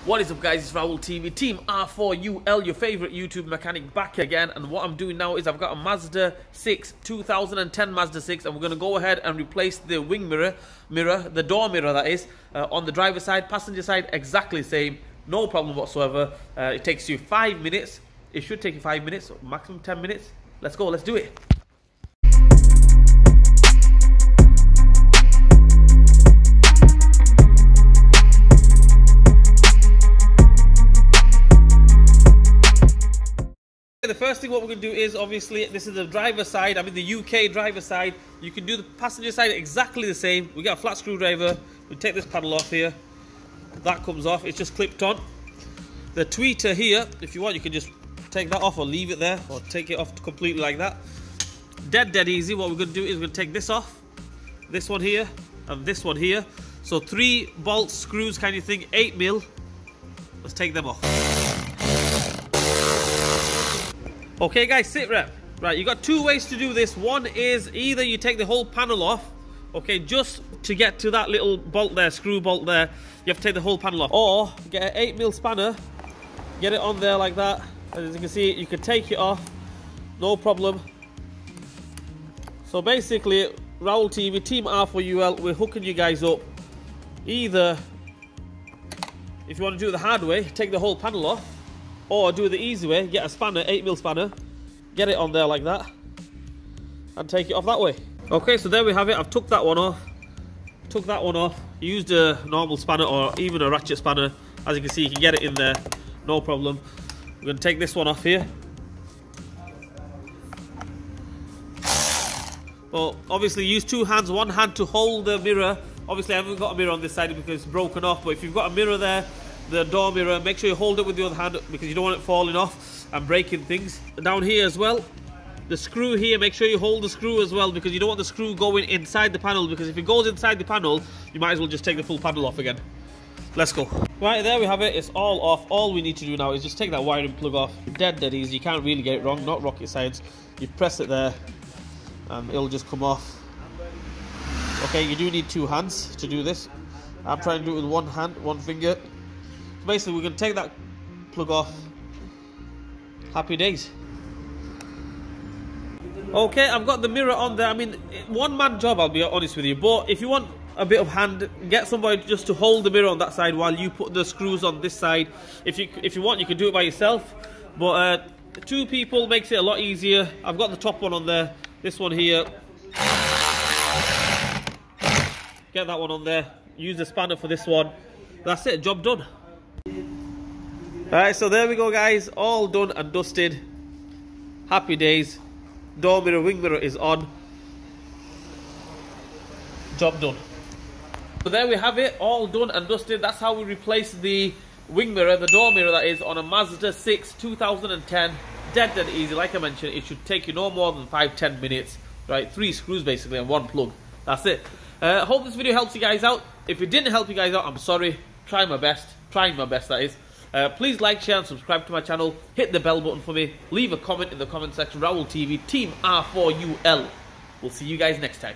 What is up, guys? It's Raul TV, Team R4UL, your favorite YouTube mechanic, back again. And what I'm doing now is I've got a Mazda 6, 2010 Mazda 6, and we're going to go ahead and replace the wing mirror, the door mirror that is, on the driver's side, passenger side, exactly the same, no problem whatsoever. It takes you 5 minutes. It should take you 5 minutes, maximum 10 minutes. Let's go, let's do it. The first thing what we're going to do is, obviously, this is the driver's side. I'm in the UK driver's side. You can do the passenger side exactly the same. We got a flat screwdriver. We take this panel off here. That comes off. It's just clipped on. The tweeter here, if you want, you can just take that off or leave it there, or take it off completely like that. Dead easy. What we're going to do is we're going to take this off, this one here, and this one here. So 3 bolts, screws kind of thing, 8mm. Let's take them off. Okay guys, sit rep. Right, you got 2 ways to do this. One is either you take the whole panel off, okay, just to get to that little bolt there, screw bolt there, you have to take the whole panel off. Or get an 8mm spanner, get it on there like that. As you can see, you can take it off, no problem. So basically, Raul TV, Team R4UL, we're hooking you guys up. Either, if you want to do it the hard way, take the whole panel off. Or do it the easy way, get a spanner, 8mm spanner, get it on there like that, and take it off that way. Okay, so there we have it. I've took that one off, used a normal spanner or even a ratchet spanner. As you can see, you can get it in there, no problem. We're going to take this one off here. Well, obviously use 2 hands, 1 hand to hold the mirror. Obviously I haven't got a mirror on this side because it's broken off, but if you've got a mirror there, the door mirror, make sure you hold it with the other hand because you don't want it falling off and breaking things. Down here as well, the screw here, make sure you hold the screw as well because you don't want the screw going inside the panel, because if it goes inside the panel, you might as well just take the full panel off again. Let's go. Right, there we have it. It's all off. All we need to do now is just take that wiring plug off. Dead easy. You can't really get it wrong, not rocket science. You press it there and it'll just come off. Okay, you do need 2 hands to do this. I'm trying to do it with 1 hand, 1 finger. Basically, we're going to take that plug off. Happy days. Okay, I've got the mirror on there. I mean, 1-man job, I'll be honest with you. But if you want a bit of hand, get somebody just to hold the mirror on that side while you put the screws on this side. If you want, you can do it by yourself. But 2 people makes it a lot easier. I've got the top one on there. This one here. Get that one on there. Use the spanner for this one. That's it, job done. Alright, so there we go guys, all done and dusted. Happy days. Door mirror, wing mirror is on. Job done. So there we have it, all done and dusted. That's how we replace the wing mirror, the door mirror that is, on a Mazda 6 2010. Dead easy. Like I mentioned, it should take you no more than 5-10 minutes. Right, 3 screws basically and 1 plug. That's it. Hope this video helps you guys out. If it didn't help you guys out, I'm sorry. Trying my best, that is. Please like, share and subscribe to my channel. Hit the bell button for me. Leave a comment in the comment section. Raul TV, Team R4UL. We'll see you guys next time.